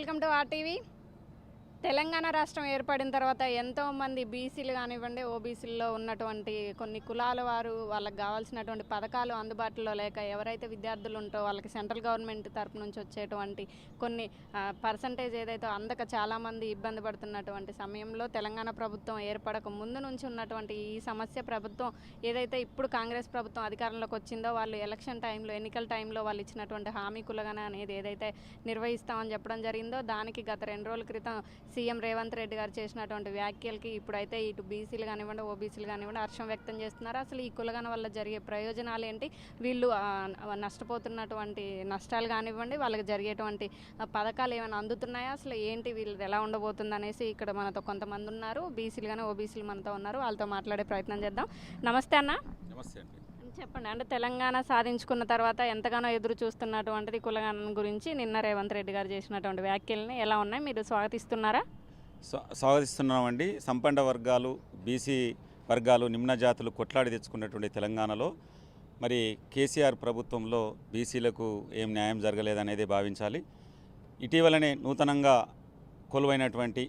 Welcome to RTV. Telangana రాష్ట్రం ఏర్పడిన తర్వాత ఎంతోమంది బీసీలు కానివ్వండి, ఓబీసీల్లో ఉన్నటువంటి కొన్ని కులాల వారు వాళ్ళకి కావాల్సినటువంటి పథకాలు అందుబాటులో లేక ఎవరైతే విద్యార్థులు ఉంటో వాళ్ళకి సెంట్రల్ గవర్నమెంట్ తరపు నుంచి వచ్చేటువంటి కొన్ని పర్సంటేజ్ ఏదైతే అందక చాలామంది ఇబ్బంది పడుతున్నటువంటి సమయంలో తెలంగాణ ప్రభుత్వం ఏర్పడక ముందు నుంచి ఉన్నటువంటి ఈ సమస్య ప్రభుత్వం ఏదైతే ఇప్పుడు కాంగ్రెస్ ప్రభుత్వం అధికారంలోకి వచ్చిందో వాళ్ళు ఎలక్షన్ టైంలో, ఎన్నికల టైంలో వాళ్ళు ఇచ్చినటువంటి హామీ కులగన అనేది ఏదైతే నిర్వహిస్తామని చెప్పడం జరిగిందో దానికి గత 2 రోజుల క్రితం సీఎం రేవంత్ రెడ్డి గారు చేసినటువంటి వ్యాఖ్యలకి ఇప్పుడైతే ఇటు బీసీలు కానివ్వండి, ఓబీసీలు కానివ్వండి హర్షం వ్యక్తం చేస్తున్నారు. అసలు ఈ కులగన వల్ల జరిగే ప్రయోజనాలు ఏంటి, వీళ్ళు నష్టపోతున్నటువంటి నష్టాలు కానివ్వండి, వాళ్ళకి జరిగేటువంటి పథకాలు ఏమైనా అందుతున్నాయా, అసలు ఏంటి వీళ్ళు ఎలా ఉండబోతుంది అనేసి ఇక్కడ మనతో కొంతమంది ఉన్నారు, బీసీలు కానీ ఓబీసీలు మనతో ఉన్నారు. వాళ్ళతో మాట్లాడే ప్రయత్నం చేద్దాం. నమస్తే అన్న. నమస్తే అండి. చెప్పండి, అంటే తెలంగాణ సాధించుకున్న తర్వాత ఎంతగానో ఎదురు చూస్తున్నటువంటిది కులగణన గురించి నిన్న రేవంత్ రెడ్డి గారు చేసినటువంటి వ్యాఖ్యల్ని ఎలా ఉన్నాయి, మీరు స్వాగతిస్తున్నారా? స్వాగతిస్తున్నామండి. సంపన్న వర్గాలు, బీసీ వర్గాలు, నిమ్న జాతులు కొట్లాడి తెచ్చుకున్నటువంటి తెలంగాణలో మరి కేసీఆర్ ప్రభుత్వంలో బీసీలకు ఏం న్యాయం జరగలేదనేది భావించాలి. ఇటీవలనే నూతనంగా కొలువైనటువంటి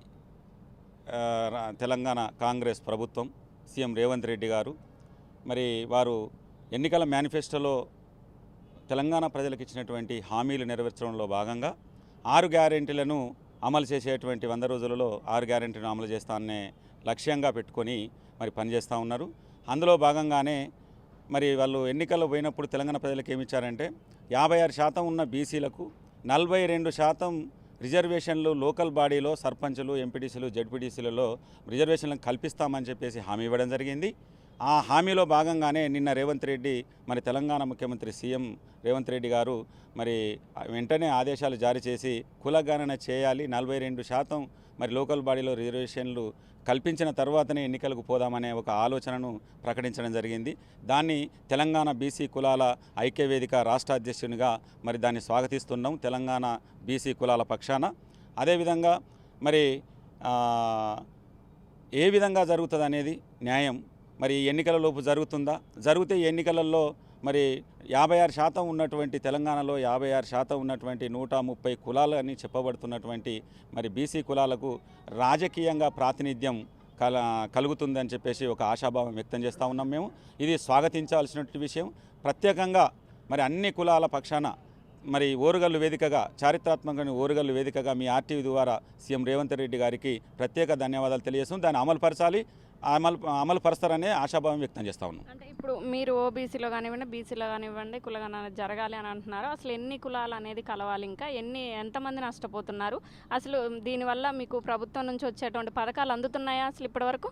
తెలంగాణ కాంగ్రెస్ ప్రభుత్వం, సీఎం రేవంత్ రెడ్డి గారు మరి వారు ఎన్నికల మేనిఫెస్టోలో తెలంగాణ ప్రజలకు ఇచ్చినటువంటి హామీలు నెరవేర్చడంలో భాగంగా 6 గ్యారెంటీలను అమలు చేసేటువంటి 100 రోజులలో 6 గ్యారెంటీలను అమలు చేస్తాననే లక్ష్యంగా పెట్టుకొని మరి పనిచేస్తూ ఉన్నారు. అందులో భాగంగానే మరి వాళ్ళు ఎన్నికల్లో పోయినప్పుడు తెలంగాణ ప్రజలకు ఏమిచ్చారంటే 56% ఉన్న బీసీలకు 42% రిజర్వేషన్లు లోకల్ బాడీలో సర్పంచులు, ఎంపీటీసీలు, జెడ్పీటీసీలలో రిజర్వేషన్లను కల్పిస్తామని చెప్పేసి హామీ ఇవ్వడం జరిగింది. ఆ హామీలో భాగంగానే నిన్న రేవంత్ రెడ్డి మరి తెలంగాణ ముఖ్యమంత్రి సీఎం రేవంత్ రెడ్డి గారు మరి వెంటనే ఆదేశాలు జారీ చేసి కులగణన చేయాలి, 42% మరి లోకల్ బాడీలో రిజర్వేషన్లు కల్పించిన తర్వాతనే ఎన్నికలకు పోదామనే ఒక ఆలోచనను ప్రకటించడం జరిగింది. దాన్ని తెలంగాణ బీసీ కులాల ఐక్యవేదిక రాష్ట్ర అధ్యక్షునిగా మరి దాన్ని స్వాగతిస్తున్నాం తెలంగాణ బీసీ కులాల పక్షాన. అదేవిధంగా మరి ఏ విధంగా జరుగుతుంది అనేది న్యాయం మరి ఎన్నికల లోపు జరుగుతుందా, జరిగితే ఎన్నికలలో మరి 56% ఉన్నటువంటి తెలంగాణలో 56% ఉన్నటువంటి 130 కులాలు అని చెప్పబడుతున్నటువంటి మరి బీసీ కులాలకు రాజకీయంగా ప్రాతినిధ్యం కలుగుతుందని చెప్పేసి ఒక ఆశాభావం వ్యక్తం చేస్తూ ఉన్నాం మేము. ఇది స్వాగతించాల్సినటువంటి విషయం. ప్రత్యేకంగా మరి అన్ని కులాల పక్షాన మరి ఓరుగల్లు వేదికగా, చారిత్రాత్మకమైన ఓరుగల్లు వేదికగా మీ ఆర్టీవీ ద్వారా సీఎం రేవంత్ రెడ్డి గారికి ప్రత్యేక ధన్యవాదాలు తెలియజేస్తాం. దాన్ని అమలుపరచాలి, అమలు పరుస్తారనే ఆశాభావం వ్యక్తం చేస్తూ ఉన్నాం. అంటే ఇప్పుడు మీరు ఓబీసీలో కానివ్వండి, బీసీలో కానివ్వండి కులగణన జరగాలి అని అంటున్నారు. అసలు ఎన్ని కులాలు అనేది కలవాలి, ఇంకా ఎంతమంది నష్టపోతున్నారు, అసలు దీనివల్ల మీకు ప్రభుత్వం నుంచి వచ్చేటువంటి పథకాలు అందుతున్నాయా అసలు ఇప్పటివరకు?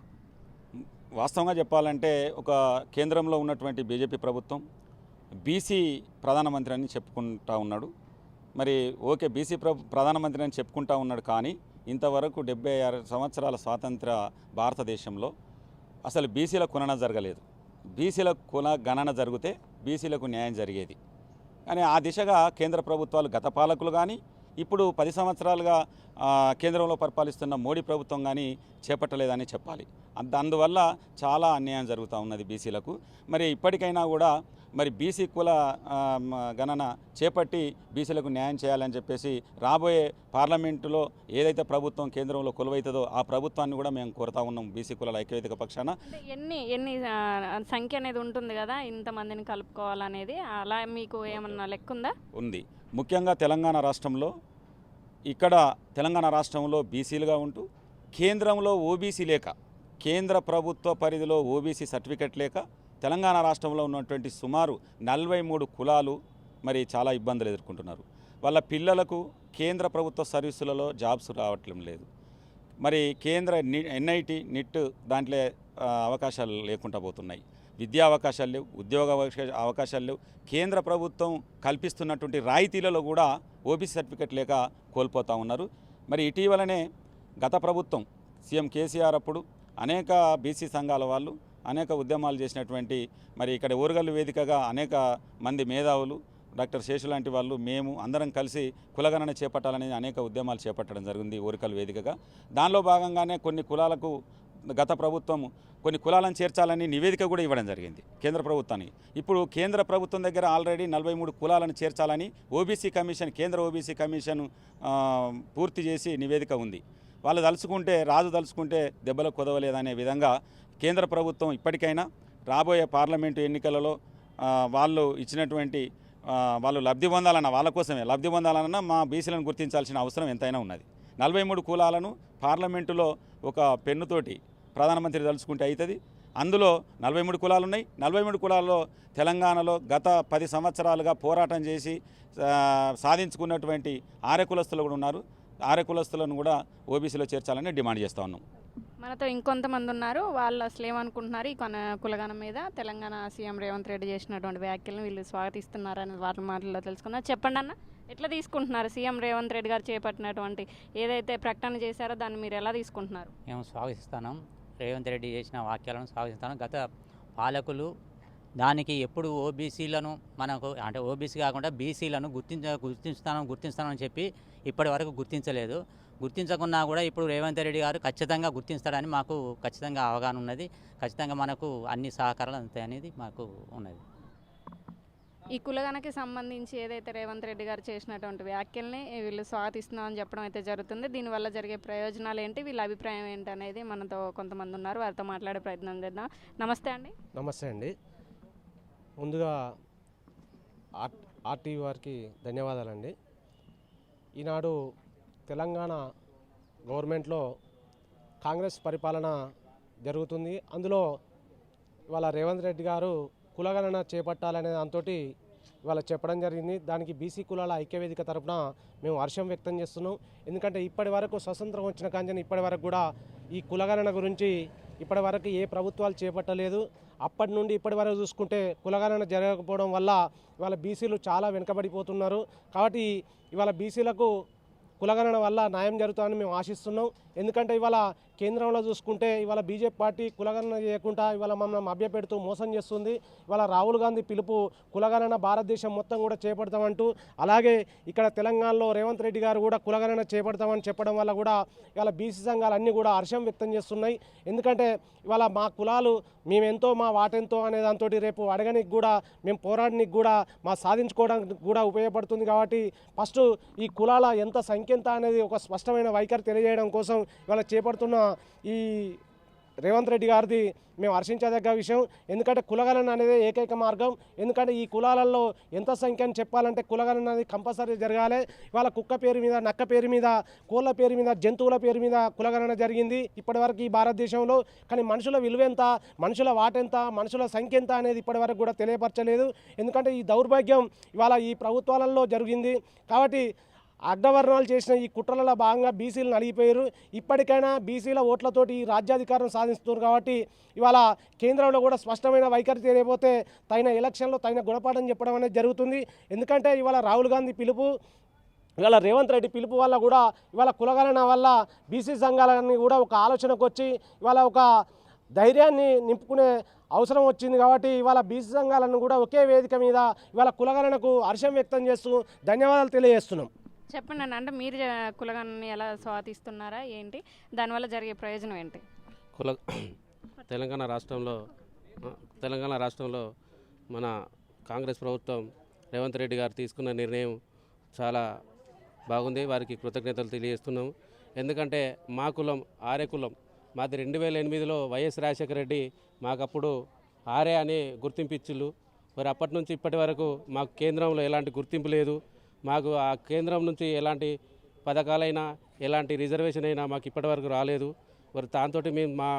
వాస్తవంగా చెప్పాలంటే ఒక కేంద్రంలో ఉన్నటువంటి బీజేపీ ప్రభుత్వం బీసీ ప్రధానమంత్రి అని చెప్పుకుంటా ఉన్నాడు. మరి ఓకే, బీసీ ప్రధానమంత్రి అని చెప్పుకుంటా ఉన్నాడు, కానీ ఇంతవరకు 76 సంవత్సరాల స్వాతంత్ర భారతదేశంలో అసలు బీసీల కులగణన జరగలేదు. బీసీల కులగణన జరిగితే బీసీలకు న్యాయం జరిగేది. కానీ ఆ దిశగా కేంద్ర ప్రభుత్వాలు, గత పాలకులు కానీ ఇప్పుడు 10 సంవత్సరాలుగా కేంద్రంలో పరిపాలిస్తున్న మోడీ ప్రభుత్వం కానీ చేపట్టలేదని చెప్పాలి. అందువల్ల చాలా అన్యాయం జరుగుతూ ఉన్నది బీసీలకు. మరి ఇప్పటికైనా కూడా మరి బీసీ కుల గణన చేపట్టి బీసీలకు న్యాయం చేయాలని చెప్పేసి రాబోయే పార్లమెంటులో ఏదైతే ప్రభుత్వం కేంద్రంలో కొలువైతుందో ఆ ప్రభుత్వాన్ని కూడా మేము కోరుతా ఉన్నాం బీసీ కులాల ఐక్యవేదిక పక్షాన. ఎన్ని సంఖ్య అనేది ఉంటుంది కదా, ఇంతమందిని కలుపుకోవాలనేది, అలా మీకు ఏమన్నా లెక్క ఉందా? ఉంది. ముఖ్యంగా తెలంగాణ రాష్ట్రంలో, ఇక్కడ తెలంగాణ రాష్ట్రంలో బీసీలుగా ఉంటూ కేంద్రంలో ఓబీసీ లేక, కేంద్ర ప్రభుత్వ పరిధిలో ఓబీసీ సర్టిఫికెట్ లేక తెలంగాణ రాష్ట్రంలో ఉన్నటువంటి సుమారు 43 కులాలు మరి చాలా ఇబ్బందులు ఎదుర్కొంటున్నారు. వాళ్ళ పిల్లలకు కేంద్ర ప్రభుత్వ సర్వీసులలో జాబ్స్ రావట్లం లేదు. మరి కేంద్ర ఎన్ఐటి, నిట్ దాంట్లో అవకాశాలు లేకుండా పోతున్నాయి. విద్యా అవకాశాలు లేవు, ఉద్యోగ అవకాశాలు లేవు. కేంద్ర ప్రభుత్వం కల్పిస్తున్నటువంటి రాయితీలలో కూడా ఓబీసీ సర్టిఫికెట్ లేక కోల్పోతూ ఉన్నారు. మరి ఇటీవలనే గత ప్రభుత్వం సీఎం కేసీఆర్ అప్పుడు అనేక బీసీ సంఘాల వాళ్ళు అనేక ఉద్యమాలు చేసినటువంటి మరి ఇక్కడ ఓరుగల్లు వేదికగా అనేక మంది మేధావులు, డాక్టర్ శేషు లాంటి వాళ్ళు, మేము అందరం కలిసి కులగణన చేపట్టాలని అనేక ఉద్యమాలు చేపట్టడం జరిగింది ఓరుగల్లు వేదికగా. దానిలో భాగంగానే కొన్ని కులాలకు గత ప్రభుత్వం కొన్ని కులాలను చేర్చాలని నివేదిక కూడా ఇవ్వడం జరిగింది కేంద్ర ప్రభుత్వానికి. ఇప్పుడు కేంద్ర ప్రభుత్వం దగ్గర ఆల్రెడీ 43 కులాలను చేర్చాలని ఓబీసీ కమిషన్, కేంద్ర ఓబీసీ కమిషన్ పూర్తి చేసి నివేదిక ఉంది. వాళ్ళు తలుచుకుంటే, రాజు తలుచుకుంటే దెబ్బలకు కుదవలేదనే విధంగా కేంద్ర ప్రభుత్వం ఇప్పటికైనా రాబోయే పార్లమెంటు ఎన్నికలలో వాళ్ళు ఇచ్చినటువంటి వాళ్ళు లబ్ధి పొందాలన్న, వాళ్ళ కోసమే లబ్ధి పొందాలన్నా మా బీసీలను గుర్తించాల్సిన అవసరం ఎంతైనా ఉన్నది. 43 కులాలను పార్లమెంటులో ఒక పెన్నుతోటి ప్రధానమంత్రి తలుచుకుంటే అవుతుంది. అందులో 43 కులాలు ఉన్నాయి. 43 కులాల్లో తెలంగాణలో గత 10 సంవత్సరాలుగా పోరాటం చేసి సాధించుకున్నటువంటి ఆర్య కులస్తులు కూడా ఉన్నారు. ఆర్య కులస్తులను కూడా ఓబీసీలో చేర్చాలని డిమాండ్ చేస్తూ ఉన్నాం. మనతో ఇంకొంతమంది ఉన్నారు. వాళ్ళు అసలు ఏమనుకుంటున్నారు ఈ కులగణం మీద, తెలంగాణ సీఎం రేవంత్ రెడ్డి చేసినటువంటి వ్యాఖ్యలను వీళ్ళు స్వాగతిస్తున్నారని వాళ్ళ మాటల్లో తెలుసుకుందాం. చెప్పండి అన్న, ఎట్లా తీసుకుంటున్నారు సీఎం రేవంత్ రెడ్డి గారు చేపట్టినటువంటి ఏదైతే ప్రకటన చేశారో దాన్ని మీరు ఎలా తీసుకుంటున్నారు? మేము స్వాగతిస్తాం. రేవంత్ రెడ్డి చేసిన వాక్యాలను స్వాగతిస్తాను. గత పాలకులు దానికి ఎప్పుడు ఓబీసీలను మనకు అంటే ఓబీసీ కాకుండా బీసీలను గుర్తిస్తానని చెప్పి ఇప్పటి వరకు గుర్తించలేదు. గుర్తించకున్నా కూడా ఇప్పుడు రేవంత్ రెడ్డి గారు ఖచ్చితంగా గుర్తిస్తాడని మాకు ఖచ్చితంగా అవగాహన ఉన్నది. ఖచ్చితంగా మనకు అన్ని సహకారాలు అందుతాయి అనేది మాకు ఉన్నది. ఈ కులగణకి సంబంధించి ఏదైతే రేవంత్ రెడ్డి గారు చేసినటువంటి వ్యాఖ్యల్ని వీళ్ళు స్వాగతిస్తున్నామని చెప్పడం అయితే జరుగుతుంది. దీనివల్ల జరిగే ప్రయోజనాలు ఏంటి, వీళ్ళ అభిప్రాయం ఏంటి అనేది మనతో కొంతమంది ఉన్నారు, వారితో మాట్లాడే ప్రయత్నం చేద్దాం. నమస్తే అండి. నమస్తే అండి. ముందుగా ఆర్టీవీ వారికి ధన్యవాదాలండి. ఈనాడు తెలంగాణ గవర్నమెంట్లో కాంగ్రెస్ పరిపాలన జరుగుతుంది. అందులో ఇవాళ రేవంత్ రెడ్డి గారు కులగణన చేపట్టాలనే దాంతో ఇవాళ చెప్పడం జరిగింది. దానికి బీసీ కులాల ఐక్యవేదిక తరఫున మేము హర్షం వ్యక్తం చేస్తున్నాం. ఎందుకంటే ఇప్పటి వరకు స్వతంత్రం వచ్చిన కాంచెని ఇప్పటి వరకు కూడా ఈ కులగణన గురించి ఇప్పటి వరకు ఏ ప్రభుత్వాలు చేపట్టలేదు. అప్పటి నుండి ఇప్పటి వరకు చూసుకుంటే కులగణన జరగకపోవడం వల్ల ఇవాళ బీసీలు చాలా వెనుకబడిపోతున్నారు. కాబట్టి ఇవాళ బీసీలకు కులగణన వల్ల న్యాయం జరుగుతుందని మేము ఆశిస్తున్నాం. ఎందుకంటే ఇవాళ కేంద్రంలో చూసుకుంటే ఇవాళ బీజేపీ పార్టీ కులగణన చేయకుండా ఇవాళ మమ్మల్ని మభ్యపెడుతూ మోసం చేస్తుంది. ఇవాళ రాహుల్ గాంధీ పిలుపు కులగణన భారతదేశం మొత్తం కూడా చేపడతామంటూ, అలాగే ఇక్కడ తెలంగాణలో రేవంత్ రెడ్డి గారు కూడా కులగణన చేపడతామని చెప్పడం వల్ల కూడా ఇవాళ బీసీ సంఘాలు అన్నీ కూడా హర్షం వ్యక్తం చేస్తున్నాయి. ఎందుకంటే ఇవాళ మా కులాలు మేమెంతో మా వాటెంతో అనే దాంతో రేపు అడగనికి కూడా మేము పోరాడడానికి కూడా మా సాధించుకోవడానికి కూడా ఉపయోగపడుతుంది. కాబట్టి ఫస్ట్ ఈ కులాల ఎంత సంఖ్య ఎంత అనేది ఒక స్పష్టమైన వైఖరి తెలియజేయడం కోసం ఇవాళ చేపడుతున్న ఈ రేవంత్ రెడ్డి గారిది మేము హర్షించదగ్గ విషయం. ఎందుకంటే కులగణన అనేది ఏకైక మార్గం. ఎందుకంటే ఈ కులాలలో ఎంత సంఖ్యని చెప్పాలంటే కులగణన అనేది కంపల్సరీ జరగాలి. ఇవాళ కుక్క పేరు మీద, నక్క పేరు మీద, కోళ్ళ పేరు మీద, జంతువుల పేరు మీద కులగణన జరిగింది ఇప్పటివరకు ఈ భారతదేశంలో. కానీ మనుషుల విలువ ఎంత, మనుషుల వాటెంత, మనుషుల సంఖ్య ఎంత అనేది ఇప్పటివరకు కూడా తెలియపరచలేదు. ఎందుకంటే ఈ దౌర్భాగ్యం ఇవాళ ఈ ప్రభుత్వాలలో జరిగింది. కాబట్టి అగ్రవర్ణాలు చేసిన ఈ కుట్రలలో భాగంగా బీసీలు నలిగిపోయారు. ఇప్పటికైనా బీసీల ఓట్లతోటి ఈ రాజ్యాధికారం సాధిస్తున్నారు. కాబట్టి ఇవాళ కేంద్రంలో కూడా స్పష్టమైన వైఖరి తెలియకపోతే తగిన ఎలక్షన్లో తగిన గుణపాఠం చెప్పడం అనేది జరుగుతుంది. ఎందుకంటే ఇవాళ రాహుల్ గాంధీ పిలుపు, ఇవాళ రేవంత్ రెడ్డి పిలుపు వల్ల కూడా ఇవాళ కులగణన వల్ల బీసీ సంఘాలన్నీ కూడా ఒక ఆలోచనకు వచ్చి ఇవాళ ఒక ధైర్యాన్ని నింపుకునే అవసరం వచ్చింది. కాబట్టి ఇవాళ బీసీ సంఘాలను కూడా ఒకే వేదిక మీద ఇవాళ కులగణనకు హర్షం వ్యక్తం చేస్తూ ధన్యవాదాలు తెలియజేస్తున్నాం. చెప్పండి అన్న, అంటే మీరు కులగణని ఎలా స్వాగతిస్తున్నారా ఏంటి, దానివల్ల జరిగే ప్రయోజనం ఏంటి? తెలంగాణ రాష్ట్రంలో మన కాంగ్రెస్ ప్రభుత్వం రేవంత్ రెడ్డి గారు తీసుకున్న నిర్ణయం చాలా బాగుంది. వారికి కృతజ్ఞతలు తెలియజేస్తున్నాము. ఎందుకంటే మా కులం ఆర్య కులం, మాది 2008లో వైఎస్ రాజశేఖర రెడ్డి మాకప్పుడు ఆర్య అని గుర్తింపిచ్చిళ్ళు. మరి అప్పటి నుంచి ఇప్పటి వరకు మాకు కేంద్రంలో ఎలాంటి గుర్తింపు లేదు. మాకు ఆ కేంద్రం నుంచి ఎలాంటి పథకాలైనా ఎలాంటి రిజర్వేషన్ అయినా మాకు ఇప్పటివరకు రాలేదు. మరి దాంతో మేము మా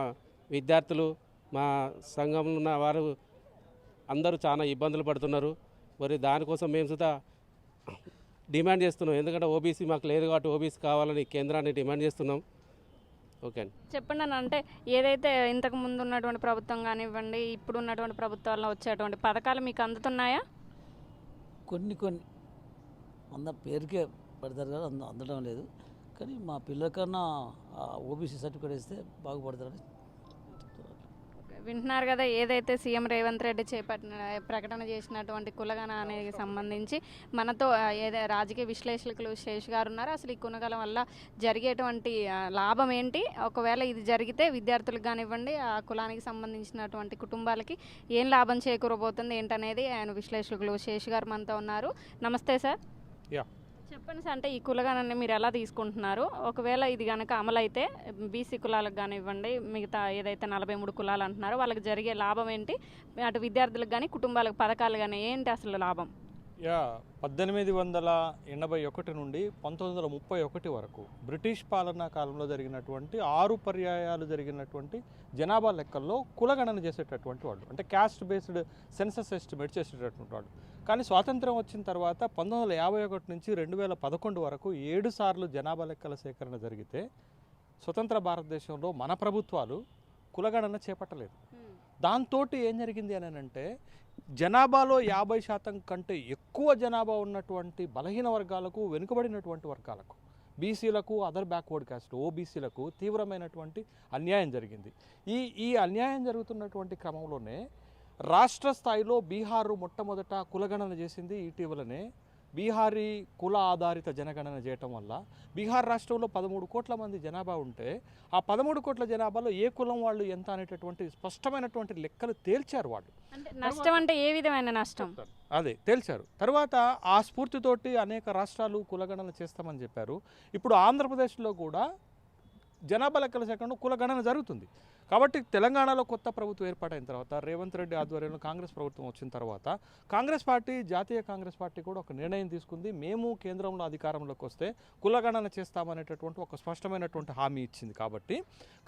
విద్యార్థులు, మా సంఘంలో ఉన్న వారు అందరూ చాలా ఇబ్బందులు పడుతున్నారు. మరి దానికోసం మేము సుతా డిమాండ్ చేస్తున్నాం. ఎందుకంటే ఓబీసీ మాకు లేదు కాబట్టి ఓబీసీ కావాలని కేంద్రాన్ని డిమాండ్ చేస్తున్నాం. ఓకే అండి. చెప్పండి అన్న, అంటే ఏదైతే ఇంతకు ముందు ఉన్నటువంటి ప్రభుత్వం కానివ్వండి, ఇప్పుడు ఉన్నటువంటి ప్రభుత్వాల్లో వచ్చేటువంటి పథకాలు మీకు అందుతున్నాయా? కొన్ని పేరుకే పడతారు కదా, అందడం లేదు. కానీ మా పిల్లల కన్నా ఓబీసీ సర్టిఫికేట్ ఇస్తే బాగుపడతారని చెప్తున్నారు. వింటున్నారు కదా, ఏదైతే సీఎం రేవంత్ రెడ్డి ప్రకటన చేసినటువంటి కులగణానికి సంబంధించి మనతో రాజకీయ విశ్లేషకులు శేష్ గారు ఉన్నారు. అసలు ఈ కులగణన వల్ల జరిగేటువంటి లాభం ఏంటి, ఒకవేళ ఇది జరిగితే విద్యార్థులకు కానివ్వండి ఆ కులానికి సంబంధించినటువంటి కుటుంబాలకి ఏం లాభం చేకూరబోతుంది ఏంటనేది ఆయన విశ్లేషకులు శేష్ గారు మనతో ఉన్నారు. నమస్తే సార్. యా. చెప్పండి సార్, అంటే ఈ కులగణనని మీరు ఎలా తీసుకుంటున్నారు? ఒకవేళ ఇది కనుక అమలైతే బీసీ కులాలకు కానివ్వండి, మిగతా ఏదైతే 43 కులాలు అంటున్నారో వాళ్ళకి జరిగే లాభం ఏంటి, అటు విద్యార్థులకు కానీ కుటుంబాలకు పథకాలు కానీ ఏంటి అసలు లాభం? 1881 నుండి 1931 వరకు బ్రిటిష్ పాలనా కాలంలో జరిగినటువంటి 6 పర్యాయాలు జరిగినటువంటి జనాభా లెక్కల్లో కులగణన చేసేటటువంటి వాళ్ళు, అంటే క్యాస్ట్ బేస్డ్ సెన్సస్ ఎస్టిమేట్ చేసేటటువంటి వాళ్ళు. కానీ స్వాతంత్రం వచ్చిన తర్వాత 1951 నుంచి 2011 వరకు 7 సార్లు జనాభా లెక్కల సేకరణ జరిగితే స్వతంత్ర భారతదేశంలో మన ప్రభుత్వాలు కులగణన చేపట్టలేదు. దాంతో ఏం జరిగింది అని అంటే, జనాభాలో 50% కంటే ఎక్కువ జనాభా ఉన్నటువంటి బలహీన వర్గాలకు, వెనుకబడినటువంటి వర్గాలకు, బీసీలకు, అదర్ బ్యాక్వర్డ్ క్యాస్ట్ ఓబీసీలకు తీవ్రమైనటువంటి అన్యాయం జరిగింది. ఈ అన్యాయం జరుగుతున్నటువంటి క్రమంలోనే రాష్ట్ర స్థాయిలో బీహారు మొట్టమొదట కులగణన చేసింది. ఇటీవలనే బీహారీ కుల ఆధారిత జనగణన చేయటం వల్ల బీహార్ రాష్ట్రంలో 13 కోట్ల మంది జనాభా ఉంటే ఆ 13 కోట్ల జనాభాలో ఏ కులం వాళ్ళు ఎంత అనేటటువంటి స్పష్టమైనటువంటి లెక్కలు తేల్చారు వాళ్ళు. అంటే నష్టం అంటే ఏ విధమైన నష్టం అదే తేల్చారు. తర్వాత ఆ స్ఫూర్తితోటి అనేక రాష్ట్రాలు కులగణన చేస్తామని చెప్పారు. ఇప్పుడు ఆంధ్రప్రదేశ్లో కూడా జనాభా లెక్కల సేకరణ కులగణన జరుగుతుంది. కాబట్టి తెలంగాణలో కొత్త ప్రభుత్వం ఏర్పాటైన తర్వాత, రేవంత్ రెడ్డి ఆధ్వర్యంలో కాంగ్రెస్ ప్రభుత్వం వచ్చిన తర్వాత కాంగ్రెస్ పార్టీ, జాతీయ కాంగ్రెస్ పార్టీ కూడా ఒక నిర్ణయం తీసుకుంది. మేము కేంద్రంలో అధికారంలోకి వస్తే కులగణన చేస్తామనేటటువంటి ఒక స్పష్టమైనటువంటి హామీ ఇచ్చింది. కాబట్టి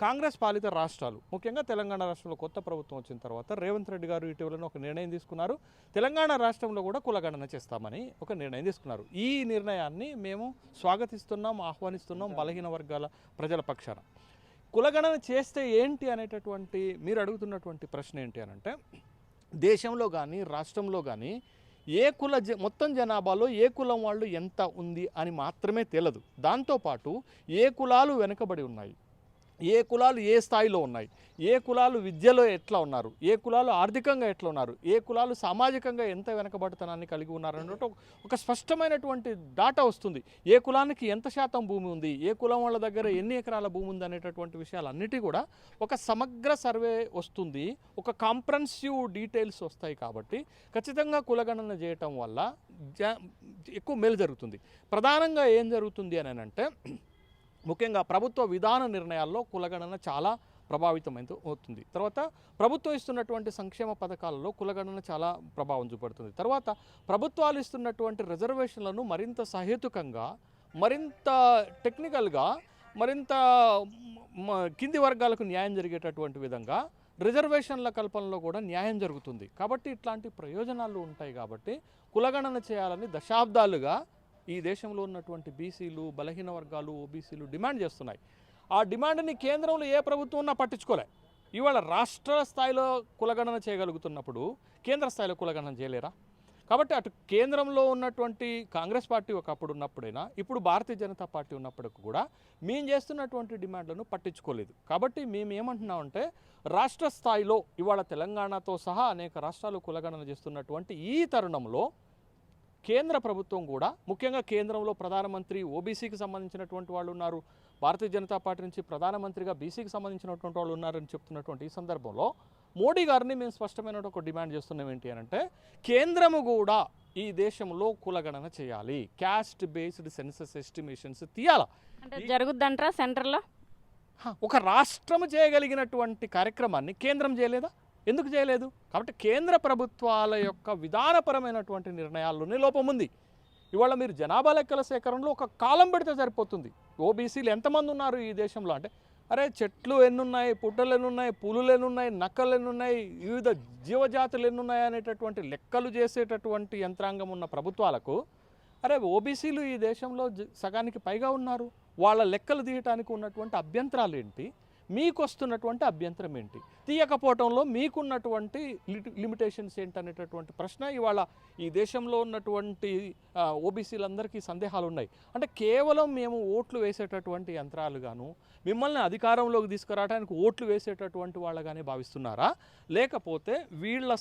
కాంగ్రెస్ పాలిత రాష్ట్రాలు, ముఖ్యంగా తెలంగాణ రాష్ట్రంలో కొత్త ప్రభుత్వం వచ్చిన తర్వాత రేవంత్ రెడ్డి గారు ఇటీవలనే ఒక నిర్ణయం తీసుకున్నారు. తెలంగాణ రాష్ట్రంలో కూడా కులగణన చేస్తామని ఒక నిర్ణయం తీసుకున్నారు. ఈ నిర్ణయాన్ని మేము స్వాగతిస్తున్నాం, ఆహ్వానిస్తున్నాం బలహీన వర్గాల ప్రజల పక్షాన. కులగణన చేస్తే ఏంటి అనేటటువంటి మీరు అడుగుతున్నటువంటి ప్రశ్న ఏంటి అని అంటే, దేశంలో కానీ రాష్ట్రంలో కానీ ఏ మొత్తం జనాభాలో ఏ కులం వాళ్ళు ఎంత ఉంది అని మాత్రమే తెలియదు. దాంతోపాటు ఏ కులాలు వెనుకబడి ఉన్నాయి, ఏ కులాలు ఏ స్థాయిలో ఉన్నాయి, ఏ కులాలు విద్యలో ఎట్లా ఉన్నారు, ఏ కులాలు ఆర్థికంగా ఎట్లా ఉన్నారు, ఏ కులాలు సామాజికంగా ఎంత వెనకబడతనాన్ని కలిగి ఉన్నారు అన్నట్టు ఒక స్పష్టమైనటువంటి డాటా వస్తుంది. ఏ కులానికి ఎంత శాతం భూమి ఉంది, ఏ కులం వాళ్ళ దగ్గర ఎన్ని ఎకరాల భూమి ఉంది అనేటటువంటి విషయాలన్నిటి కూడా ఒక సమగ్ర సర్వే వస్తుంది, ఒక కాంప్రహెన్సివ్ డీటెయిల్స్ వస్తాయి. కాబట్టి ఖచ్చితంగా కులగణన చేయటం వల్ల ఎక్కువ మేలు జరుగుతుంది. ప్రధానంగా ఏం జరుగుతుంది అని అంటే, ముఖ్యంగా ప్రభుత్వ విధాన నిర్ణయాల్లో కులగణన చాలా అవుతుంది. తర్వాత ప్రభుత్వం ఇస్తున్నటువంటి సంక్షేమ పథకాలలో కులగణన చాలా ప్రభావం చూపడుతుంది. తర్వాత ప్రభుత్వాలు ఇస్తున్నటువంటి రిజర్వేషన్లను మరింత సహేతుకంగా, మరింత టెక్నికల్గా, మరింత కింది వర్గాలకు న్యాయం జరిగేటటువంటి విధంగా రిజర్వేషన్ల కల్పనలో కూడా న్యాయం జరుగుతుంది. కాబట్టి ఇట్లాంటి ప్రయోజనాలు ఉంటాయి. కాబట్టి కులగణన చేయాలని దశాబ్దాలుగా ఈ దేశంలో ఉన్నటువంటి బీసీలు, బలహీన వర్గాలు, ఓబీసీలు డిమాండ్ చేస్తున్నాయి. ఆ డిమాండ్ని కేంద్రంలో ఏ ప్రభుత్వం ఉన్నా పట్టించుకోలే. ఇవాళ రాష్ట్ర స్థాయిలో కులగణన చేయగలుగుతున్నప్పుడు కేంద్ర స్థాయిలో కులగణన చేయలేరా? కాబట్టి అటు కేంద్రంలో ఉన్నటువంటి కాంగ్రెస్ పార్టీ ఒకప్పుడు ఉన్నప్పుడైనా, ఇప్పుడు భారతీయ జనతా పార్టీ ఉన్నప్పటికీ కూడా మేము చేస్తున్నటువంటి డిమాండ్లను పట్టించుకోలేదు. కాబట్టి మేము ఏమంటున్నామంటే, రాష్ట్ర స్థాయిలో ఇవాళ తెలంగాణతో సహా అనేక రాష్ట్రాలు కులగణన చేస్తున్నటువంటి ఈ తరుణంలో కేంద్ర ప్రభుత్వం కూడా, ముఖ్యంగా కేంద్రంలో ప్రధానమంత్రి ఓబీసీకి సంబంధించినటువంటి వాళ్ళు ఉన్నారు, భారతీయ జనతా పార్టీ నుంచి ప్రధానమంత్రిగా బీసీకి సంబంధించినటువంటి వాళ్ళు ఉన్నారని చెప్తున్నటువంటి ఈ సందర్భంలో మోడీ గారిని మేము స్పష్టమైన ఒక డిమాండ్ చేస్తున్నాం. ఏంటి అని అంటే, కేంద్రము కూడా ఈ దేశంలో కులగణన చేయాలి, క్యాస్ట్ బేస్డ్ సెన్సస్ ఎస్టిమేషన్స్ తీయాలా. అంటే జరుగుద్దంటారా సెంటర్లో? ఒక రాష్ట్రం చేయగలిగినటువంటి కార్యక్రమాన్ని కేంద్రం చేయలేదా? ఎందుకు చేయలేదు? కాబట్టి కేంద్ర ప్రభుత్వాల యొక్క విధానపరమైనటువంటి నిర్ణయాల్లోనే లోపం ఉంది. ఇవాళ మీరు జనాభా లెక్కల సేకరణలో ఒక కాలం పెడితే సరిపోతుంది. ఓబీసీలు ఎంతమంది ఉన్నారు ఈ దేశంలో అంటే, అరే చెట్లు ఎన్నున్నాయి, పుట్టలు ఎన్నున్నాయి, పులులు ఎన్నున్నాయి, నక్కలు ఎన్నున్నాయి, వివిధ జీవజాతులు ఎన్నున్నాయి అనేటటువంటి లెక్కలు చేసేటటువంటి యంత్రాంగం ఉన్న ప్రభుత్వాలకు, అరే ఓబీసీలు ఈ దేశంలో సగానికి పైగా ఉన్నారు, వాళ్ళ లెక్కలు తీయటానికి ఉన్నటువంటి అభ్యంతరాలు ఏంటి, మీకు వస్తున్నటువంటి అభ్యంతరం ఏంటి? తీయకపోవడంలో మీకున్నటువంటి లిమిటేషన్స్ ఏంటనేటటువంటి ప్రశ్న ఇవాళ ఈ దేశంలో ఉన్నటువంటి ఓబీసీలందరికీ సందేహాలు ఉన్నాయి. అంటే కేవలం మేము ఓట్లు వేసేటటువంటి యంత్రాలుగాను, మిమ్మల్ని అధికారంలోకి తీసుకురావడానికి ఓట్లు వేసేటటువంటి వాళ్ళగానే భావిస్తున్నారా, లేకపోతే వీళ్ళ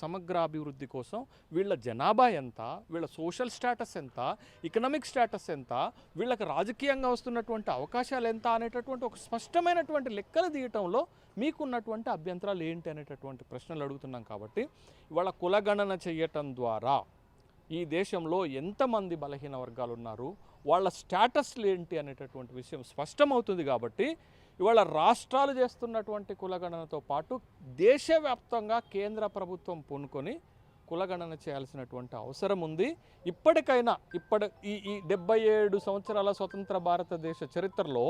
సమగ్ర అభివృద్ధి కోసం వీళ్ళ జనాభా ఎంత, వీళ్ళ సోషల్ స్టేటస్ ఎంత, ఎకనామిక్ స్టేటస్ ఎంత, వీళ్ళకి రాజకీయంగా వస్తున్నటువంటి అవకాశాలు ఎంత అనేటటువంటి ఒక స్పష్టమైనటువంటి లెక్కలు తీయటంలో మీకున్నటువంటి అభ్యంతరాలు ఏంటి అనేటటువంటి ప్రశ్నలు అడుగుతున్నాం. కాబట్టి ఇవాళ కులగణన చేయటం ద్వారా ఈ దేశంలో ఎంతమంది బలహీన వర్గాలు ఉన్నారు, వాళ్ళ స్టేటస్లు ఏంటి అనేటటువంటి విషయం స్పష్టమవుతుంది. కాబట్టి ఇవాళ రాష్ట్రాలు చేస్తున్నటువంటి కులగణనతో పాటు దేశవ్యాప్తంగా కేంద్ర ప్రభుత్వం పూనుకొని కులగణన చేయాల్సినటువంటి అవసరం ఉంది. ఇప్పటికైనా ఈ 77 సంవత్సరాల స్వతంత్ర భారతదేశ చరిత్రలో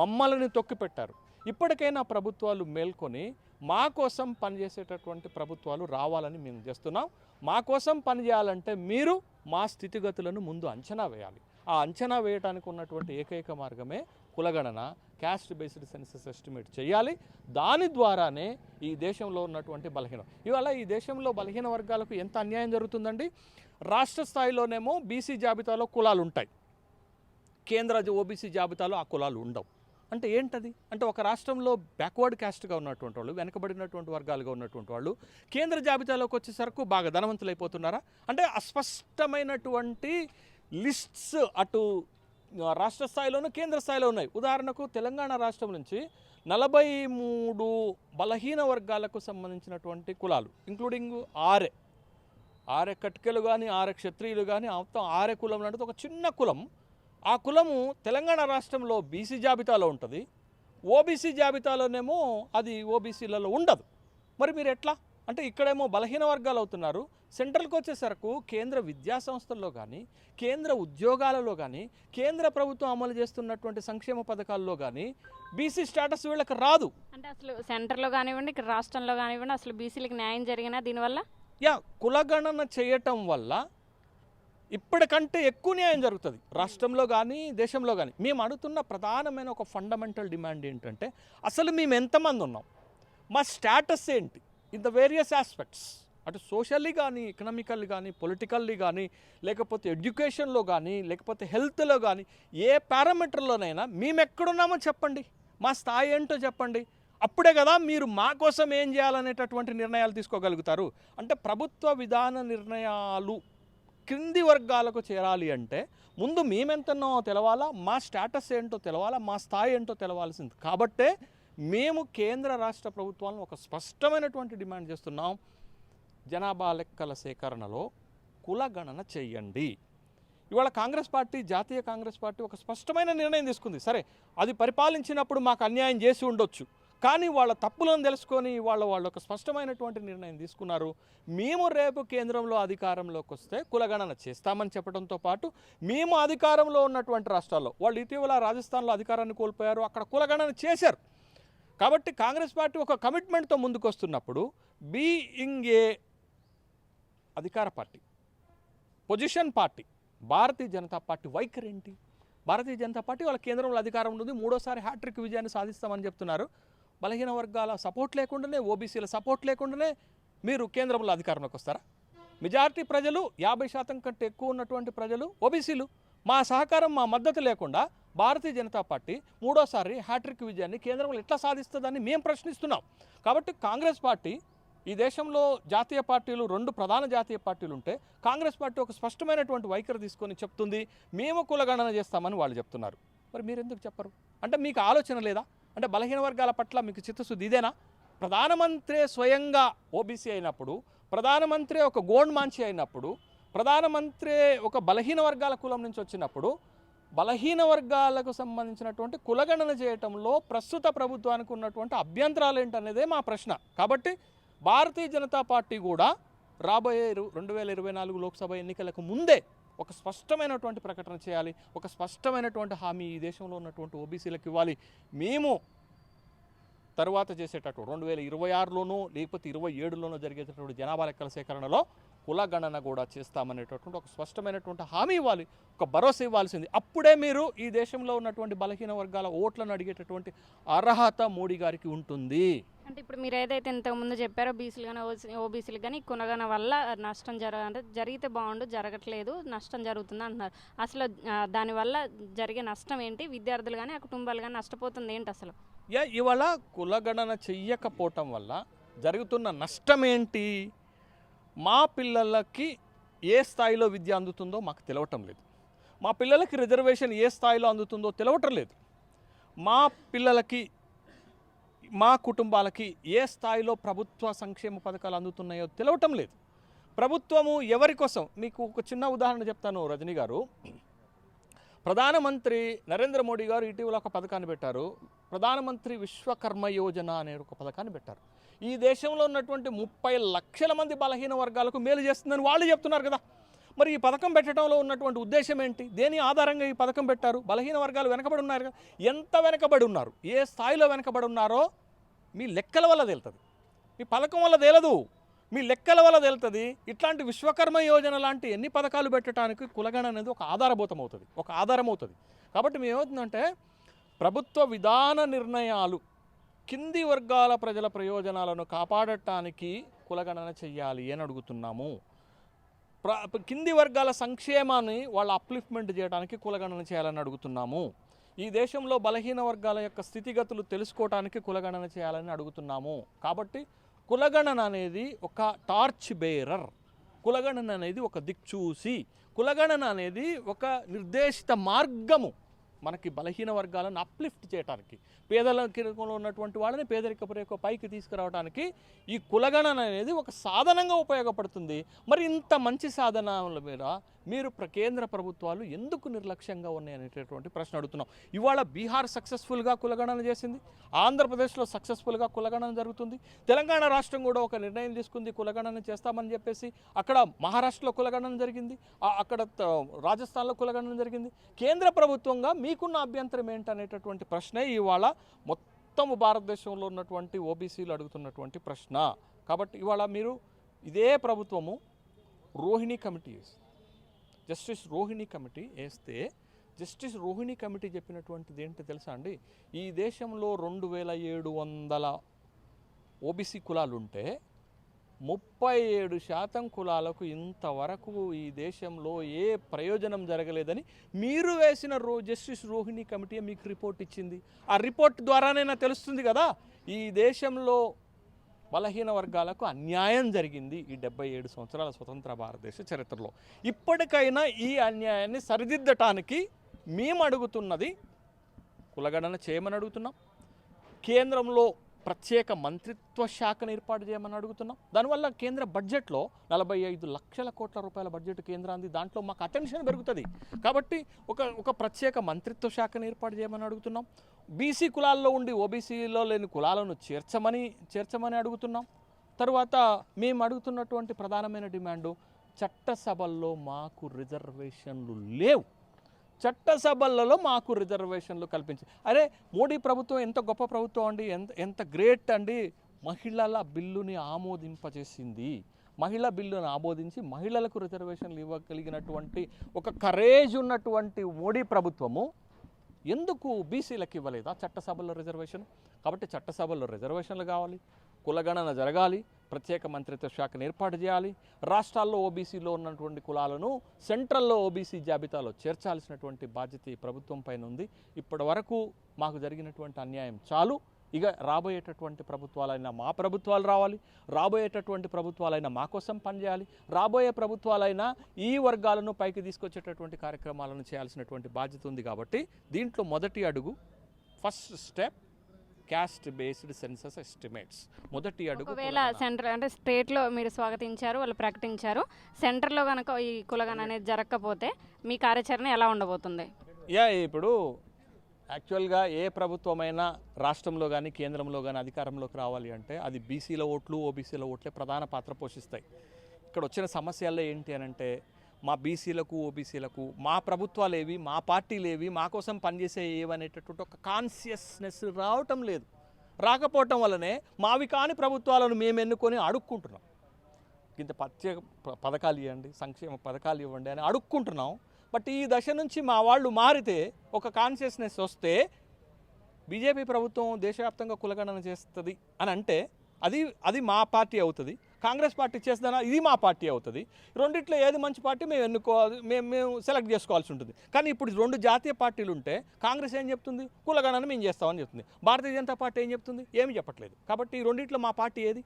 మమ్మల్ని తొక్కిపెట్టారు. ఇప్పటికైనా ప్రభుత్వాలు మేల్కొని మా కోసం పనిచేసేటటువంటి ప్రభుత్వాలు రావాలని మేము చేస్తున్నాం. మా కోసం పనిచేయాలంటే మీరు మా స్థితిగతులను ముందు అంచనా వేయాలి. ఆ అంచనా వేయడానికి ఉన్నటువంటి ఏకైక మార్గమే కులగణన, క్యాస్ట్ బేస్డ్ సెన్సస్ ఎస్టిమేట్ చేయాలి. దాని ద్వారానే ఈ దేశంలో ఉన్నటువంటి ఇవాళ ఈ దేశంలో బలహీన వర్గాలకు ఎంత అన్యాయం జరుగుతుందండి. రాష్ట్ర స్థాయిలోనేమో బీసీ జాబితాలో కులాలు ఉంటాయి, కేంద్ర ఓబీసీ జాబితాలో ఆ కులాలు ఉండవు. అంటే ఏంటది? అంటే ఒక రాష్ట్రంలో బ్యాక్వర్డ్ క్యాస్ట్గా ఉన్నటువంటి వాళ్ళు, వెనకబడినటువంటి వర్గాలుగా ఉన్నటువంటి వాళ్ళు కేంద్ర జాబితాలోకి వచ్చేసరికి బాగా ధనవంతులైపోతున్నారా? అంటే అస్పష్టమైనటువంటి లిస్ట్స్ అటు రాష్ట్ర స్థాయిలోనూ కేంద్ర స్థాయిలో ఉన్నాయి. ఉదాహరణకు తెలంగాణ రాష్ట్రం నుంచి 43 బలహీన వర్గాలకు సంబంధించినటువంటి కులాలు, ఇంక్లూడింగ్ ఆరే కట్కెలు కానీ, ఆరే క్షత్రియులు కానీ, మొత్తం ఆరే కులం అంటే ఒక చిన్న కులం. ఆ కులము తెలంగాణ రాష్ట్రంలో బీసీ జాబితాలో ఉంటుంది, ఓబీసీ జాబితాలోనేమో అది ఓబీసీలలో ఉండదు. మరి మీరు ఎట్లా? అంటే ఇక్కడేమో బలహీన వర్గాలు అవుతున్నారు, సెంట్రల్కి వచ్చేసరికి కేంద్ర విద్యా సంస్థల్లో కానీ, కేంద్ర ఉద్యోగాలలో కానీ, కేంద్ర ప్రభుత్వం అమలు చేస్తున్నటువంటి సంక్షేమ పథకాల్లో కానీ బీసీ స్టేటస్ వీళ్ళకి రాదు. అంటే అసలు సెంటర్లో కానివ్వండి, ఇక్కడ రాష్ట్రంలో కానివ్వండి, అసలు బీసీలకు న్యాయం జరిగినా దీనివల్ల కులగణన చేయటం వల్ల ఇప్పటికంటే ఎక్కువ న్యాయం జరుగుతుంది రాష్ట్రంలో కానీ, దేశంలో కానీ. మేము అడుగుతున్న ప్రధానమైన ఒక ఫండమెంటల్ డిమాండ్ ఏంటంటే అసలు మేము ఎంతమంది ఉన్నాం, మా స్టేటస్ ఏంటి ఇన్ ద వేరియస్ ఆస్పెక్ట్స్, అటు సోషల్లీ కానీ, ఎకనామికల్లీ కానీ, పొలిటికల్లీ కానీ, లేకపోతే ఎడ్యుకేషన్లో కానీ, లేకపోతే హెల్త్లో కానీ, ఏ పారామీటర్లోనైనా మేము ఎక్కడున్నామో చెప్పండి, మా స్థాయి ఏంటో చెప్పండి. అప్పుడే కదా మీరు మా కోసం ఏం చేయాలనేటటువంటి నిర్ణయాలు తీసుకోగలుగుతారు. అంటే ప్రభుత్వ విధాన నిర్ణయాలు క్రింది వర్గాలకు చేరాలి అంటే ముందు మేమెంతనో తెలవాలా, మా స్టేటస్ ఏంటో తెలవాలా, మా స్థాయి ఏంటో తెలవాల్సింది. కాబట్టే మేము కేంద్ర రాష్ట్ర ప్రభుత్వాలను ఒక స్పష్టమైనటువంటి డిమాండ్ చేస్తున్నాం. జనాభా లెక్కల సేకరణలో కులగణన చెయ్యండి. ఇవాళ కాంగ్రెస్ పార్టీ, జాతీయ కాంగ్రెస్ పార్టీ ఒక స్పష్టమైన నిర్ణయం తీసుకుంది. సరే, అది పరిపాలించినప్పుడు మాకు అన్యాయం చేసి ఉండొచ్చు, కానీ వాళ్ళ తప్పులను తెలుసుకొని వాళ్ళు ఒక స్పష్టమైనటువంటి నిర్ణయం తీసుకున్నారు. మేము రేపు కేంద్రంలో అధికారంలోకి వస్తే కులగణన చేస్తామని చెప్పడంతో పాటు మేము అధికారంలో ఉన్నటువంటి రాష్ట్రాల్లో, వాళ్ళు ఇటీవల రాజస్థాన్లో అధికారాన్ని కోల్పోయారు, అక్కడ కులగణన చేశారు. కాబట్టి కాంగ్రెస్ పార్టీ ఒక కమిట్మెంట్తో ముందుకు వస్తున్నప్పుడు బీయింగ్ ఏ అధికార party, position party, Bharatiya Janata party వైఖరి ఏంటి? భారతీయ జనతా పార్టీ వాళ్ళ కేంద్రంలో అధికారం ఉంది, 3వ హ్యాట్రిక్ విజయాన్ని సాధిస్తామని చెప్తున్నారు. బలహీన వర్గాల సపోర్ట్ లేకుండానే, ఓబీసీల సపోర్ట్ లేకుండానే మీరు కేంద్రంలో అధికారంలోకి వస్తారా? మెజారిటీ ప్రజలు, 50% కంటే ఎక్కువ ఉన్నటువంటి ప్రజలు ఓబీసీలు, మా సహకారం, మా మద్దతు లేకుండా భారతీయ జనతా పార్టీ 3వ హ్యాట్రిక్ విజయాన్ని కేంద్రంలో ఎట్లా సాధిస్తుందని మేము ప్రశ్నిస్తున్నాం. కాబట్టి కాంగ్రెస్ పార్టీ, ఈ దేశంలో జాతీయ పార్టీలు 2 ప్రధాన జాతీయ పార్టీలు ఉంటే కాంగ్రెస్ పార్టీ ఒక స్పష్టమైనటువంటి వైఖరి తీసుకొని చెప్తుంది, మేము కులగణన చేస్తామని వాళ్ళు చెప్తున్నారు. మరి మీరు ఎందుకు చెప్పరు? అంటే మీకు ఆలోచన లేదా? అంటే బలహీన వర్గాల పట్ల మీకు చిత్తశుద్ధి ఇదేనా? ప్రధానమంత్రి స్వయంగా ఓబీసీ అయినప్పుడు, ప్రధానమంత్రి ఒక గోండ్మాంచి అయినప్పుడు, ప్రధానమంత్రి ఒక బలహీన వర్గాల కులం నుంచి వచ్చినప్పుడు బలహీన వర్గాలకు సంబంధించినటువంటి కులగణన చేయటంలో ప్రస్తుత ప్రభుత్వానికి ఉన్నటువంటి అభ్యంతరాలు ఏంటనేదే మా ప్రశ్న. కాబట్టి భారతీయ జనతా పార్టీ కూడా రాబోయే 2024 లోక్సభ ఎన్నికలకు ముందే ఒక స్పష్టమైనటువంటి ప్రకటన చేయాలి, ఒక స్పష్టమైనటువంటి హామీ ఈ దేశంలో ఉన్నటువంటి ఓబీసీలకు ఇవ్వాలి. మేము తర్వాత చేసేటట్టు 2026లోనో లేకపోతే 27లోనో జరిగేటటువంటి జనాభా లెక్కల సేకరణలో కులగణన కూడా చేస్తామనేటటువంటి ఒక స్పష్టమైనటువంటి హామీ ఇవ్వాలి, ఒక భరోసా ఇవ్వాల్సింది. అప్పుడే మీరు ఈ దేశంలో ఉన్నటువంటి బలహీన వర్గాల ఓట్లను అడిగేటటువంటి అర్హత మోడీ గారికి ఉంటుంది. అంటే ఇప్పుడు మీరు ఏదైతే ఇంతకుముందు చెప్పారో బీసీలు కానీ ఓబీసీలు కానీ కులగణ వల్ల నష్టం అంటే జరిగితే బాగుండు, జరగట్లేదు, నష్టం జరుగుతుంది అంటున్నారు. అసలు దానివల్ల జరిగే నష్టం ఏంటి? విద్యార్థులు కానీ ఆ కుటుంబాలు కానీ నష్టపోతుంది ఏంటి అసలు? ఇవాళ కులగణన చెయ్యకపోవటం వల్ల జరుగుతున్న నష్టం ఏంటి? మా పిల్లలకి ఏ స్థాయిలో విద్య అందుతుందో మాకు తెలవటం లేదు. మా పిల్లలకి రిజర్వేషన్ ఏ స్థాయిలో అందుతుందో తెలవటం లేదు. మా పిల్లలకి, మా కుటుంబాలకి ఏ స్థాయిలో ప్రభుత్వ సంక్షేమ పథకాలు అందుతున్నాయో తెలవటం లేదు. ప్రభుత్వము ఎవరి కోసం? మీకు ఒక చిన్న ఉదాహరణ చెప్తాను రజనీ గారు. ప్రధానమంత్రి నరేంద్ర మోడీ గారు ఇటీవల ఒక పథకాన్ని పెట్టారు. ప్రధానమంత్రి విశ్వకర్మ యోజన అనే ఒక పథకాన్ని పెట్టారు. ఈ దేశంలో ఉన్నటువంటి 30 లక్షల మంది బలహీన వర్గాలకు మేలు చేస్తుందని వాళ్ళు చెప్తున్నారు కదా. మరి ఈ పథకం పెట్టడంలో ఉన్నటువంటి ఉద్దేశం ఏంటి? దేని ఆధారంగా ఈ పథకం పెట్టారు? బలహీన వర్గాలు వెనకబడి ఉన్నారు కదా. ఎంత వెనకబడి ఉన్నారు, ఏ స్థాయిలో వెనకబడి ఉన్నారో మీ లెక్కల వల్ల తేలుతుంది. మీ పథకం వల్ల తేలదు, మీ లెక్కల వల్ల తేలుతుంది. ఇట్లాంటి విశ్వకర్మ యోజన లాంటి ఎన్ని పథకాలు పెట్టడానికి కులగణ అనేది ఒక ఆధారభూతం అవుతుంది, ఒక ఆధారం అవుతుంది. కాబట్టి ఏమవుతుందంటే ప్రభుత్వ విధాన నిర్ణయాలు కింది వర్గాల ప్రజల ప్రయోజనాలను కాపాడటానికి కులగణన చెయ్యాలి అని అడుగుతున్నాము. కింది వర్గాల సంక్షేమాన్ని వాళ్ళ అప్లిఫ్ట్మెంట్ చేయడానికి కులగణన చేయాలని అడుగుతున్నాము. ఈ దేశంలో బలహీన వర్గాల యొక్క స్థితిగతులు తెలుసుకోవడానికి కులగణన చేయాలని అడుగుతున్నాము. కాబట్టి కులగణన అనేది ఒక టార్చ్ బేరర్, కులగణన అనేది ఒక దిక్చూసి, కులగణన అనేది ఒక నిర్దేశిత మార్గము మనకి బలహీన వర్గాలను అప్లిఫ్ట్ చేయడానికి, పేదరికంలో ఉన్నటువంటి వాళ్ళని పేదరికపు రేఖ పైకి తీసుకురావడానికి ఈ కులగణన అనేది ఒక సాధనంగా ఉపయోగపడుతుంది. మరి ఇంత మంచి సాధనాల మీద మీరు కేంద్ర ప్రభుత్వాలు ఎందుకు నిర్లక్ష్యంగా ఉన్నాయనేటటువంటి ప్రశ్న అడుగుతున్నాం. ఇవాళ బీహార్ సక్సెస్ఫుల్గా కులగణన చేసింది, ఆంధ్రప్రదేశ్లో సక్సెస్ఫుల్గా కులగణన జరుగుతుంది, తెలంగాణ రాష్ట్రం కూడా ఒక నిర్ణయం తీసుకుంది కులగణన చేస్తామని చెప్పేసి. అక్కడ మహారాష్ట్రలో కులగణన జరిగింది, అక్కడ రాజస్థాన్లో కులగణన జరిగింది. కేంద్ర ప్రభుత్వంగా మీకున్న అభ్యంతరం ఏంటనేటటువంటి ప్రశ్నే ఇవాళ మొత్తం భారతదేశంలో ఉన్నటువంటి ఓబీసీలు అడుగుతున్నటువంటి ప్రశ్న. కాబట్టి ఇవాళ మీరు ఇదే ప్రభుత్వము రోహిణి కమిటీ వేసి, జస్టిస్ రోహిణి కమిటీ వేస్తే, జస్టిస్ రోహిణి కమిటీ చెప్పినటువంటిది ఏంటో తెలుసా అండి? ఈ దేశంలో 2700 ఓబీసీ కులాలు ఉంటే 37% కులాలకు ఇంతవరకు ఈ దేశంలో ఏ ప్రయోజనం జరగలేదని మీరు వేసిన జస్టిస్ రోహిణి కమిటీ మీకు రిపోర్ట్ ఇచ్చింది. ఆ రిపోర్ట్ ద్వారానే నాకు తెలుస్తుంది కదా ఈ దేశంలో బలహీన వర్గాలకు అన్యాయం జరిగింది ఈ 77 సంవత్సరాల స్వతంత్ర భారతదేశ చరిత్రలో. ఇప్పటికైనా ఈ అన్యాయాన్ని సరిదిద్దటానికి మేము అడుగుతున్నది కులగణన చేయమని అడుగుతున్నాం, కేంద్రంలో ప్రత్యేక మంత్రిత్వ శాఖను ఏర్పాటు చేయమని అడుగుతున్నాం. దానివల్ల కేంద్ర బడ్జెట్లో 45 లక్షల కోట్ల రూపాయల బడ్జెట్ కేంద్రాన్ని, దాంట్లో మాకు అటెన్షన్ పెరుగుతుంది. కాబట్టి ఒక ప్రత్యేక మంత్రిత్వ శాఖను ఏర్పాటు చేయమని అడుగుతున్నాం. బీసీ కులాల్లో ఉండి ఓబీసీలో లేని కులాలను చేర్చమని అడుగుతున్నాం. తర్వాత మేము అడుగుతున్నటువంటి ప్రధానమైన డిమాండు, చట్టసభల్లో మాకు రిజర్వేషన్లు లేవు, చట్టసభలలో మాకు రిజర్వేషన్లు కల్పించి. అరే మోడీ ప్రభుత్వం ఎంత గొప్ప ప్రభుత్వం అండి, ఎంత గ్రేట్ అండి. మహిళల బిల్లుని ఆమోదింపజేసింది, మహిళా బిల్లును ఆమోదించి మహిళలకు రిజర్వేషన్లు ఇవ్వగలిగినటువంటి ఒక కరేజ్ ఉన్నటువంటి మోడీ ప్రభుత్వము ఎందుకు బీసీలకు ఇవ్వలేదా చట్టసభల్లో రిజర్వేషన్? కాబట్టి చట్టసభల్లో రిజర్వేషన్లు కావాలి, కులగణన జరగాలి, ప్రత్యేక మంత్రిత్వ శాఖను ఏర్పాటు చేయాలి, రాష్ట్రాల్లో ఓబీసీలో ఉన్నటువంటి కులాలను సెంట్రల్లో ఓబీసీ జాబితాలో చేర్చాల్సినటువంటి బాధ్యత ఈ ప్రభుత్వం పైన ఉంది. ఇప్పటి వరకు మాకు జరిగినటువంటి అన్యాయం చాలు. ఇక రాబోయేటటువంటి ప్రభుత్వాలైనా మా ప్రభుత్వాలు రావాలి, రాబోయేటటువంటి ప్రభుత్వాలైనా మా కోసం పనిచేయాలి, రాబోయే ప్రభుత్వాలైనా ఈ వర్గాలను పైకి తీసుకొచ్చేటటువంటి కార్యక్రమాలను చేయాల్సినటువంటి బాధ్యత ఉంది. కాబట్టి దీంట్లో మొదటి అడుగు, first step caste based census estimates, మొదటి అడుగు. ఒకవేళ సెంటర్ అంటే స్టేట్లో మీరు స్వాగతించారు, వాళ్ళు ప్రకటించారు, సెంటర్లో కనుక ఈ కులగణన అనేది జరగకపోతే మీ కార్యాచరణ ఎలా ఉండబోతుంది? ఇప్పుడు యాక్చువల్గా ఏ ప్రభుత్వమైనా రాష్ట్రంలో కానీ కేంద్రంలో కానీ అధికారంలోకి రావాలి అంటే అది బీసీల ఓట్లు ఓబీసీల ఓట్లే ప్రధాన పాత్ర పోషిస్తాయి. ఇక్కడ వచ్చిన సమస్యల్లో ఏంటి అని అంటే మా బీసీలకు ఓబీసీలకు మా ప్రభుత్వాలు ఏవి, మా పార్టీలు ఏవి, మా కోసం పనిచేసే ఏవనేటటువంటి ఒక కాన్షియస్నెస్ రావటం లేదు. రాకపోవటం వల్లనే మావి కాని ప్రభుత్వాలను మేము ఎన్నుకొని అడుక్కుంటున్నాం. ఇంత ప్రత్యేక పథకాలు ఇవ్వండి, సంక్షేమ పథకాలు ఇవ్వండి అని అడుక్కుంటున్నాం. బట్ ఈ దశ నుంచి మా వాళ్ళు మారితే, ఒక కాన్షియస్నెస్ వస్తే బీజేపీ ప్రభుత్వం దేశవ్యాప్తంగా కులగణన చేస్తుంది అని అంటే అది మా పార్టీ అవుతుంది. కాంగ్రెస్ పార్టీ చేస్తుందన్నా ఇది మా పార్టీ అవుతుంది. రెండిట్లో ఏది మంచి పార్టీ మేము ఎన్నుకోవాలి, మేము సెలెక్ట్ చేసుకోవాల్సి ఉంటుంది. కానీ ఇప్పుడు 2 జాతీయ పార్టీలు ఉంటే కాంగ్రెస్ ఏం చెప్తుంది? కులగణన మేము చేస్తామని చెప్తుంది. భారతీయ జనతా పార్టీ ఏం చెప్తుంది? ఏమి చెప్పట్లేదు. కాబట్టి ఈ రెండిట్లో మా పార్టీ ఏది?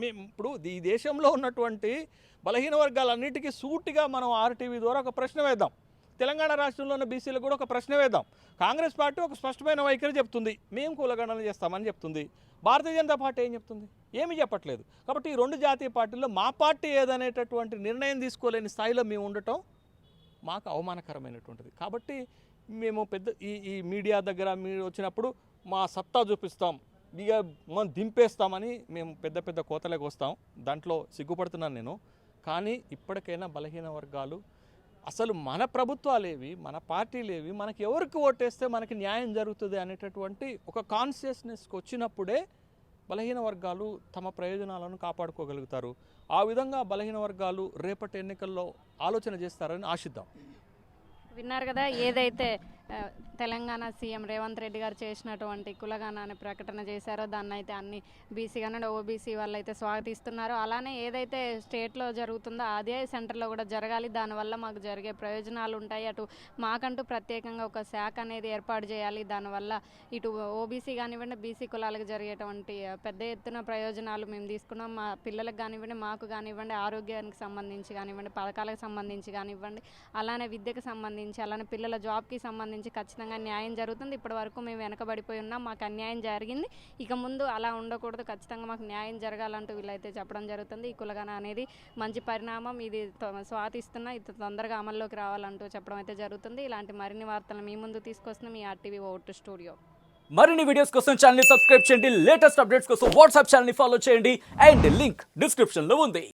మేము ఇప్పుడు ఈ దేశంలో ఉన్నటువంటి బలహీన వర్గాలన్నిటికీ సూటిగా మనం ఆర్టీవీ ద్వారా ఒక ప్రశ్న వేద్దాం. తెలంగాణ రాష్ట్రంలో ఉన్న బీసీలకు కూడా ఒక ప్రశ్న వేద్దాం. కాంగ్రెస్ పార్టీ ఒక స్పష్టమైన వైఖరి చెప్తుంది, మేము కులగణన చేస్తామని చెప్తుంది. భారతీయ జనతా పార్టీ ఏం చెప్తుంది? ఏమీ చెప్పట్లేదు. కాబట్టి ఈ 2 జాతీయ పార్టీల్లో మా పార్టీ ఏదనేటటువంటి నిర్ణయం తీసుకోలేని స్థాయిలో మేము ఉండటం మాకు అవమానకరమైనటువంటిది. కాబట్టి మేము ఈ మీడియా దగ్గర మీరు వచ్చినప్పుడు మా సత్తా చూపిస్తాం, ఇక మనం దింపేస్తామని మేము పెద్ద కోతలకు వస్తాం. దాంట్లో సిగ్గుపడుతున్నాను నేను. కానీ ఇప్పటికైనా బలహీన వర్గాలు అసలు మన ప్రభుత్వాలేవి, మన పార్టీలేవి, మనకి ఎవరికి ఓటేస్తే మనకి న్యాయం జరుగుతుంది అనేటటువంటి ఒక కాన్షియస్నెస్కి వచ్చినప్పుడే బలహీన వర్గాలు తమ ప్రయోజనాలను కాపాడుకోగలుగుతారు. ఆ విధంగా బలహీన వర్గాలు రేపటి ఎన్నికల్లో ఆలోచన చేస్తారని ఆశిద్దాం. విన్నారు కదా, ఏదైతే తెలంగాణ సీఎం రేవంత్ రెడ్డి గారు చేసినటువంటి కులగణన ప్రకటన చేశారో దాన్ని అయితే అన్ని బీసీ కానీ ఓబీసీ వాళ్ళు అయితే స్వాగతిస్తున్నారు. అలానే ఏదైతే స్టేట్లో జరుగుతుందో అదే సెంటర్లో కూడా జరగాలి, దానివల్ల మాకు జరిగే ప్రయోజనాలు ఉంటాయి. అటు మాకంటూ ప్రత్యేకంగా ఒక శాఖ అనేది ఏర్పాటు చేయాలి. దానివల్ల ఇటు ఓబీసీ కానివ్వండి, బీసీ కులాలకు జరిగేటువంటి పెద్ద ఎత్తున ప్రయోజనాలు మేము తీసుకున్నాం. మా పిల్లలకు కానివ్వండి, మాకు కానివ్వండి, ఆరోగ్యానికి సంబంధించి కానివ్వండి, పథకాలకు సంబంధించి కానివ్వండి, అలానే విద్యకు సంబంధించి, అలానే పిల్లల జాబ్కి సంబంధించి ఖచ్చితంగా న్యాయం జరుగుతుంది. ఇప్పటి వరకు మేము వెనకబడిపోయి ఉన్నాం, మాకు అన్యాయం జరిగింది, ఇక ముందు అలా ఉండకూడదు, ఖచ్చితంగా మాకు న్యాయం జరగాలంటూ వీళ్ళైతే చెప్పడం జరుగుతుంది. ఈ కులగణన అనేది మంచి పరిణామం, ఇది స్వాగతిస్తున్నా, ఇది తొందరగా అమల్లోకి రావాలంటూ చెప్పడం అయితే జరుగుతుంది. ఇలాంటి మరిన్ని వార్తలు మీ ముందు తీసుకొస్తున్నాం మీ ఆర్టీవీ ఓటు స్టూడియో. మరిన్ని వీడియోస్ కోసం ఛానల్ ని సబ్స్క్రైబ్ చేయండి, లేటెస్ట్ అప్డేట్స్ కోసం వాట్సాప్ ఛానల్ ని ఫాలో చేయండి అండ్ లింక్ డిస్క్రిప్షన్ లో ఉంది.